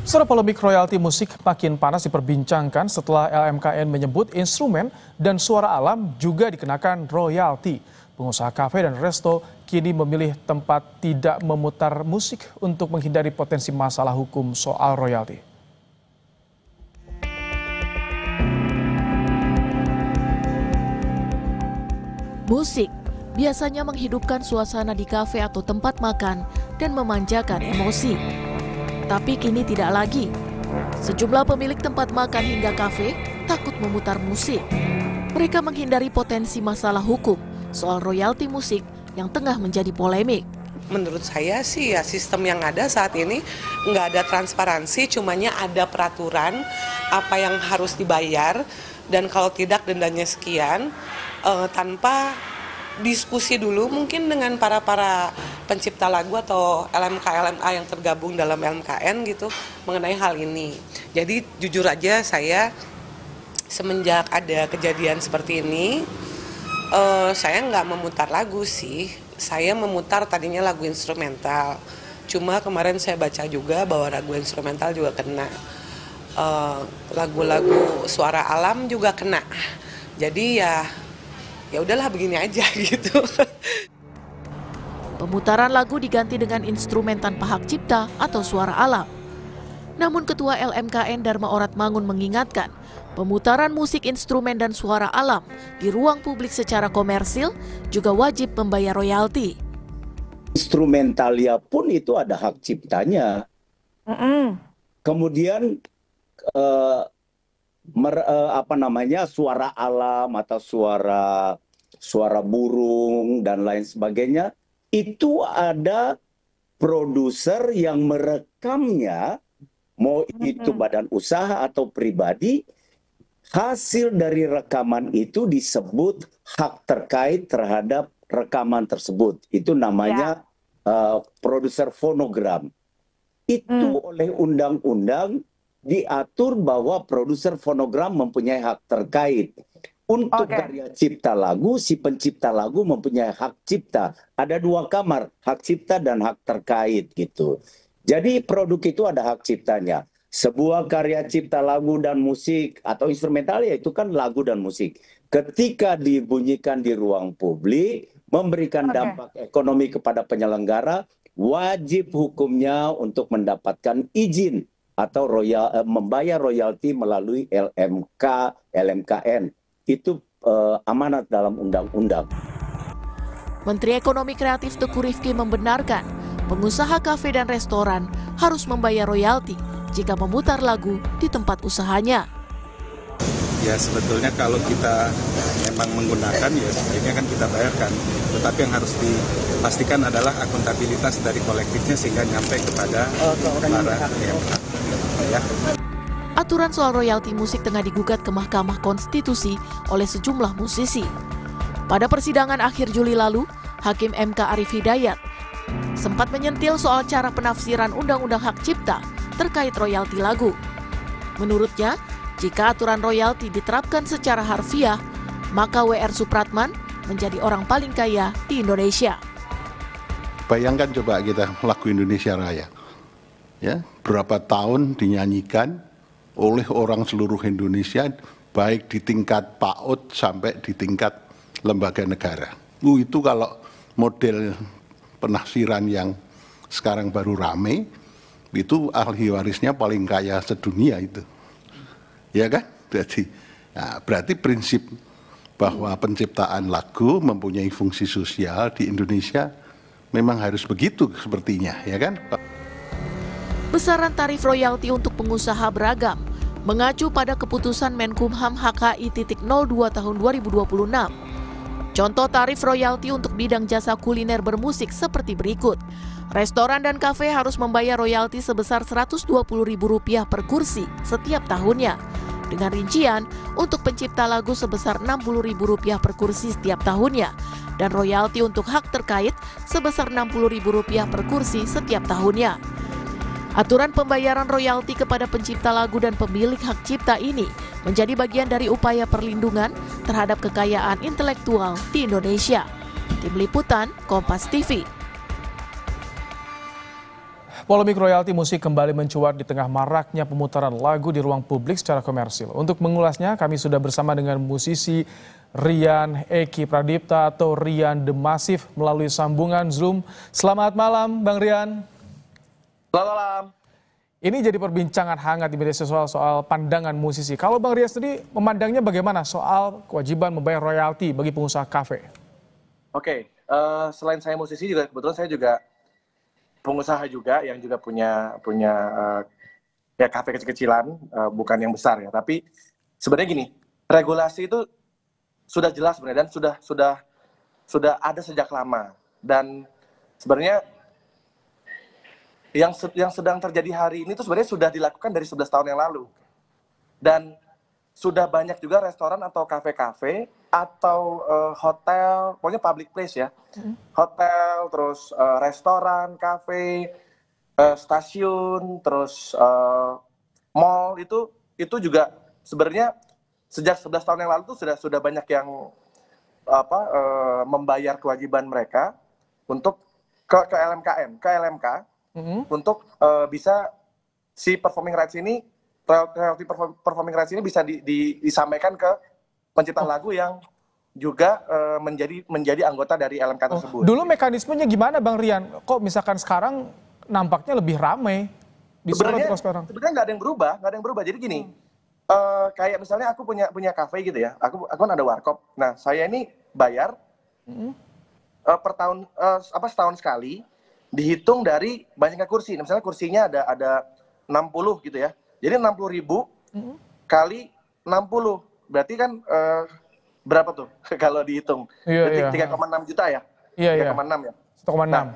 Setelah polemik royalti musik makin panas diperbincangkan setelah LMKN menyebut instrumen dan suara alam juga dikenakan royalti. Pengusaha kafe dan resto kini memilih tempat tidak memutar musik untuk menghindari potensi masalah hukum soal royalti. Musik biasanya menghidupkan suasana di kafe atau tempat makan dan memanjakan emosi. Tapi kini tidak lagi. Sejumlah pemilik tempat makan hingga kafe takut memutar musik. Mereka menghindari potensi masalah hukum soal royalti musik yang tengah menjadi polemik. Menurut saya sih ya sistem yang ada saat ini nggak ada transparansi, cumanya ada peraturan apa yang harus dibayar dan kalau tidak dendanya sekian, tanpa diskusi dulu mungkin dengan para pencipta lagu atau LMK-LMA yang tergabung dalam LMKN gitu mengenai hal ini. Jadi jujur aja saya semenjak ada kejadian seperti ini, saya nggak memutar lagu sih. Saya memutar tadinya lagu instrumental. Cuma kemarin saya baca juga bahwa lagu instrumental juga kena. Lagu-lagu suara alam juga kena. Jadi ya udahlah begini aja gitu. Pemutaran lagu diganti dengan instrumen tanpa hak cipta atau suara alam. Namun Ketua LMKN Dharma Oratmangun mengingatkan, pemutaran musik instrumen dan suara alam di ruang publik secara komersil juga wajib membayar royalti. Instrumentalia pun itu ada hak ciptanya. Kemudian suara alam atau suara burung dan lain sebagainya, itu ada produser yang merekamnya, mau itu badan usaha atau pribadi. Hasil dari rekaman itu disebut hak terkait terhadap rekaman tersebut. Itu namanya produser fonogram. Itu oleh undang-undang diatur bahwa produser fonogram mempunyai hak terkait. Untuk karya cipta lagu, si pencipta lagu mempunyai hak cipta. Ada dua kamar, hak cipta dan hak terkait gitu. Jadi produk itu ada hak ciptanya. Sebuah karya cipta lagu dan musik atau instrumental ya itu kan lagu dan musik. Ketika dibunyikan di ruang publik, memberikan dampak ekonomi kepada penyelenggara, wajib hukumnya untuk mendapatkan izin atau membayar royalti melalui LMK, LMKN. Itu amanat dalam undang-undang. Menteri Ekonomi Kreatif Teuku Rifki membenarkan pengusaha kafe dan restoran harus membayar royalti jika memutar lagu di tempat usahanya. Ya sebetulnya kalau kita memang menggunakan ya sebenarnya kan kita bayarkan. Tetapi yang harus dipastikan adalah akuntabilitas dari kolektifnya sehingga nyampe kepada para ya. Aturan soal royalti musik tengah digugat ke Mahkamah Konstitusi oleh sejumlah musisi. Pada persidangan akhir Juli lalu, Hakim MK Arief Hidayat sempat menyentil soal cara penafsiran Undang-Undang Hak Cipta terkait royalti lagu. Menurutnya, jika aturan royalti diterapkan secara harfiah, maka W.R. Supratman menjadi orang paling kaya di Indonesia. Bayangkan coba kita lagu Indonesia Raya. Ya, berapa tahun dinyanyikan oleh orang seluruh Indonesia, baik di tingkat PAUD sampai di tingkat lembaga negara. Itu kalau model penafsiran yang sekarang baru rame, itu ahli warisnya paling kaya sedunia itu. Ya kan? Berarti prinsip bahwa penciptaan lagu mempunyai fungsi sosial di Indonesia memang harus begitu sepertinya, ya kan? Besaran tarif royalti untuk pengusaha beragam, mengacu pada keputusan Menkumham HKI.02 tahun 2026. Contoh tarif royalti untuk bidang jasa kuliner bermusik seperti berikut. Restoran dan kafe harus membayar royalti sebesar Rp120.000 per kursi setiap tahunnya. Dengan rincian, untuk pencipta lagu sebesar Rp60.000 per kursi setiap tahunnya. Dan royalti untuk hak terkait sebesar Rp60.000 per kursi setiap tahunnya. Aturan pembayaran royalti kepada pencipta lagu dan pemilik hak cipta ini menjadi bagian dari upaya perlindungan terhadap kekayaan intelektual di Indonesia. Tim Liputan, Kompas TV. Polemik royalti musik kembali mencuat di tengah maraknya pemutaran lagu di ruang publik secara komersil. Untuk mengulasnya, kami sudah bersama dengan musisi Rian Eki Pradipta atau Rian The Massive melalui sambungan Zoom. Selamat malam, Bang Rian. Selamat malam. Ini jadi perbincangan hangat di media sosial soal pandangan musisi. Kalau Bang Rian sendiri memandangnya bagaimana soal kewajiban membayar royalti bagi pengusaha kafe? Oke, selain saya musisi juga kebetulan saya juga pengusaha juga yang juga punya ya kafe kecil-kecilan, bukan yang besar ya. Tapi sebenarnya gini, regulasi itu sudah jelas sebenarnya dan sudah ada sejak lama. Dan sebenarnya yang sedang terjadi hari ini itu sebenarnya sudah dilakukan dari 11 tahun yang lalu. Dan sudah banyak juga restoran atau kafe-kafe atau hotel, pokoknya public place ya, hotel, terus restoran, kafe, stasiun, terus mall itu juga sebenarnya sejak 11 tahun yang lalu tuh sudah banyak yang membayar kewajiban mereka untuk ke LMK untuk bisa si performing rights ini, royalty performing rights ini bisa disampaikan ke pencipta lagu yang juga menjadi anggota dari LMK tersebut. Dulu mekanismenya gimana, Bang Rian? Kok misalkan sekarang nampaknya lebih ramai? Sebenarnya nggak ada yang berubah, Jadi gini, kayak misalnya aku punya kafe gitu ya, aku kan ada warkop. Nah, saya ini bayar per tahun setahun sekali, dihitung dari banyaknya kursi. Nah, misalnya kursinya ada 60 gitu ya. Jadi 60.000 kali 60, berarti kan berapa tuh kalau dihitung? Berarti 3,6 juta ya? Iya. 3,6 ya? 1,6. Nah,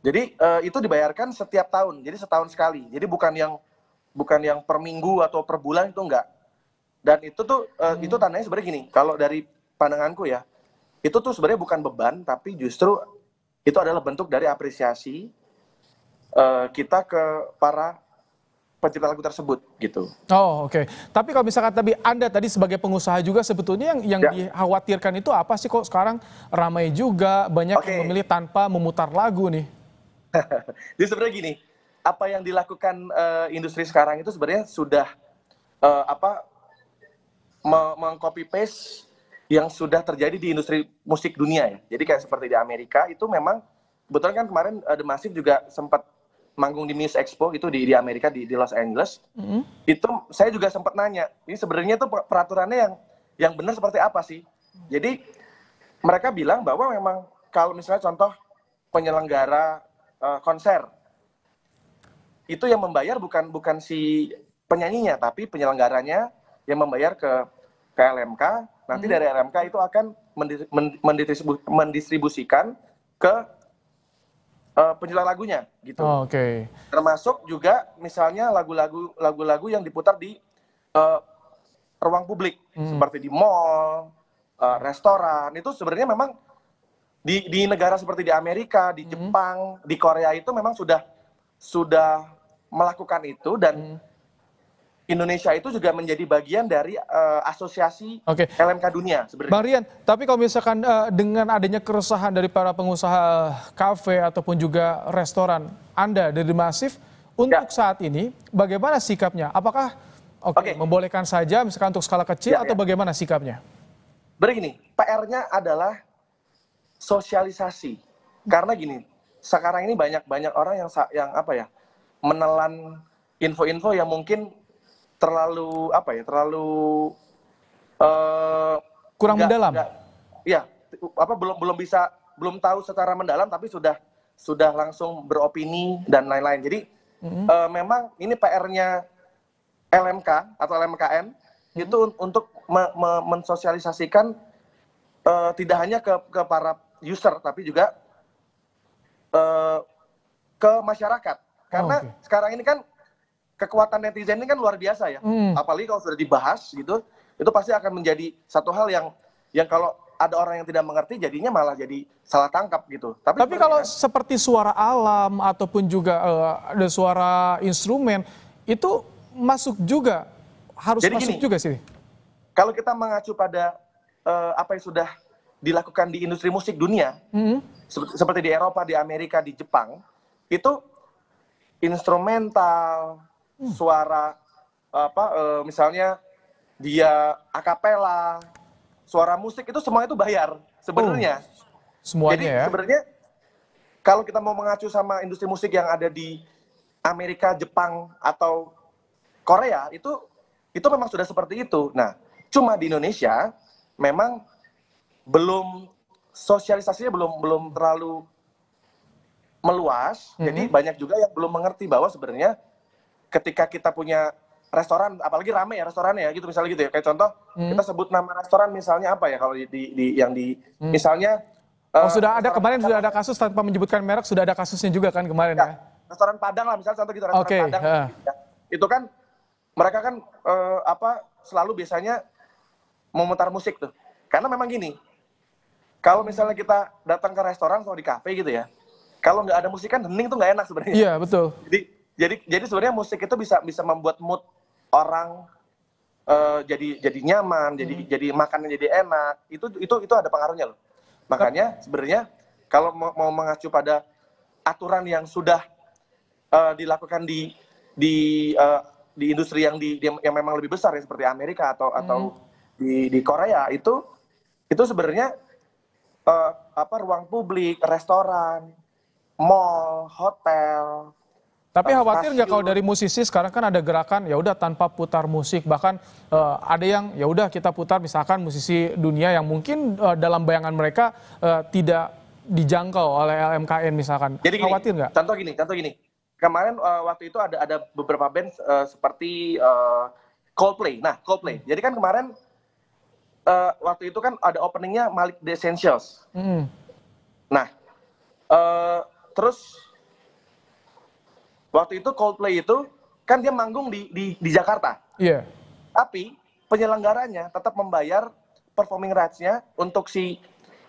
jadi itu dibayarkan setiap tahun, jadi setahun sekali. Jadi bukan yang per minggu atau per bulan, itu enggak. Dan itu tuh itu tandanya sebenarnya gini, kalau dari pandanganku ya, itu tuh sebenarnya bukan beban, tapi justru itu adalah bentuk dari apresiasi kita ke para pencipta lagu tersebut gitu. Oh, oke. Tapi kalau misalkan Anda tadi sebagai pengusaha juga sebetulnya yang dikhawatirkan itu apa sih, kok sekarang ramai juga banyak yang memilih tanpa memutar lagu nih? Jadi sebenarnya gini, apa yang dilakukan industri sekarang itu sebenarnya sudah meng-copy paste yang sudah terjadi di industri musik dunia ya. Jadi kayak seperti di Amerika itu memang kebetulan kan kemarin The Massive juga sempat manggung di Music Expo itu di Amerika di Los Angeles. Itu saya juga sempat nanya, ini sebenarnya tuh peraturannya yang benar seperti apa sih? Jadi mereka bilang bahwa memang kalau misalnya contoh penyelenggara konser itu yang membayar bukan si penyanyinya, tapi penyelenggaranya yang membayar ke LMK. Nanti dari LMK itu akan mendistribusikan ke pencipta lagunya gitu. Oke. Termasuk juga misalnya lagu-lagu yang diputar di ruang publik seperti di mall, restoran. Itu sebenarnya memang di negara seperti di Amerika, di Jepang, di Korea itu memang sudah melakukan itu, dan Indonesia itu juga menjadi bagian dari asosiasi LMK dunia sebenarnya. Bang Rian, tapi kalau misalkan dengan adanya keresahan dari para pengusaha kafe ataupun juga restoran, Anda dari The Massive untuk saat ini bagaimana sikapnya? Apakah membolehkan saja misalkan untuk skala kecil atau bagaimana sikapnya? Begini, PR-nya adalah sosialisasi. Karena gini, sekarang ini banyak orang yang menelan info-info yang mungkin terlalu kurang mendalam. Belum tahu secara mendalam, tapi sudah langsung beropini dan lain-lain. Jadi memang ini PR-nya LMK atau LMKN itu untuk mensosialisasikan tidak hanya ke para user, tapi juga ke masyarakat. Karena sekarang ini kan kekuatan netizen ini kan luar biasa ya. Apalagi kalau sudah dibahas gitu, itu pasti akan menjadi satu hal yang kalau ada orang yang tidak mengerti jadinya malah jadi salah tangkap gitu. Tapi kalau seperti suara alam ataupun juga ada suara instrumen itu masuk juga, harus jadi masuk juga sih. Kalau kita mengacu pada apa yang sudah dilakukan di industri musik dunia, seperti di Eropa, di Amerika, di Jepang, itu instrumental, suara misalnya dia akapela, suara musik itu semua itu bayar sebenarnya. Semuanya Jadi ya. sebenarnya kalau kita mau mengacu sama industri musik yang ada di Amerika, Jepang atau Korea itu memang sudah seperti itu. Nah, cuma di Indonesia memang belum sosialisasinya belum terlalu meluas. Jadi banyak juga yang belum mengerti bahwa sebenarnya ketika kita punya restoran, apalagi rame ya restorannya ya gitu, misalnya gitu ya. Kayak contoh kita sebut nama restoran misalnya apa ya kalau misalnya Sudah ada kemarin sudah ada kasus tanpa menyebutkan merek, sudah ada kasusnya juga kan kemarin ya. Restoran Padang lah misalnya contoh gitu, restoran Padang. Ya. Itu kan mereka kan selalu biasanya memutar musik tuh. Karena memang gini, kalau misalnya kita datang ke restoran atau di kafe gitu ya, kalau nggak ada musik kan hening tuh nggak enak sebenarnya. Iya, betul. Jadi sebenarnya musik itu bisa membuat mood orang jadi nyaman, jadi makannya jadi enak. Itu ada pengaruhnya loh. Makanya sebenarnya kalau mau mengacu pada aturan yang sudah dilakukan di industri yang memang lebih besar ya seperti Amerika atau di Korea itu sebenarnya ruang publik, restoran, mall, hotel. Tapi khawatir nggak kalau dari musisi sekarang kan ada gerakan ya udah tanpa putar musik, bahkan ada yang ya udah kita putar misalkan musisi dunia yang mungkin dalam bayangan mereka tidak dijangkau oleh LMKN misalkan. Jadi gini, khawatir nggak? Contoh gini. Kemarin waktu itu ada beberapa band seperti Coldplay. Nah, Coldplay. Jadi kan kemarin waktu itu kan ada openingnya Malik The Essentials. Nah, terus waktu itu Coldplay itu kan dia manggung di Jakarta. Iya. Tapi penyelenggaranya tetap membayar performing rights-nya untuk si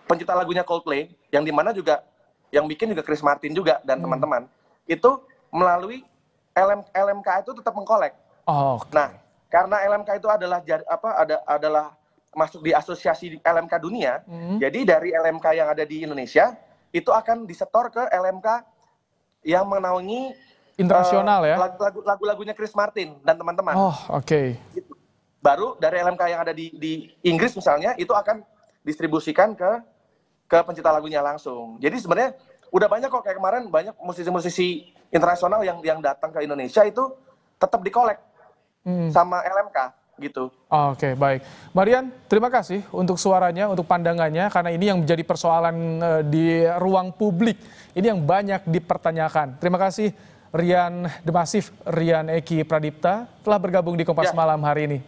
pencipta lagunya Coldplay, yang dimana juga yang bikin juga Chris Martin juga dan teman-teman. Itu melalui LMK itu tetap mengkolek. Okay. Nah, karena LMK itu adalah masuk di asosiasi LMK dunia, jadi dari LMK yang ada di Indonesia itu akan disetor ke LMK yang menaungi internasional ya. Lagu-lagunya Chris Martin dan teman-teman. Oke. Gitu. Baru dari LMK yang ada di Inggris misalnya itu akan distribusikan ke pencipta lagunya langsung. Jadi sebenarnya udah banyak kok, kayak kemarin banyak musisi-musisi internasional yang datang ke Indonesia itu tetap dikolek sama LMK gitu. Oke, baik. Marian, terima kasih untuk suaranya, untuk pandangannya, karena ini yang menjadi persoalan di ruang publik. Ini yang banyak dipertanyakan. Terima kasih Rian The Massive, Rian Eki Pradipta telah bergabung di Kompas Malam hari ini.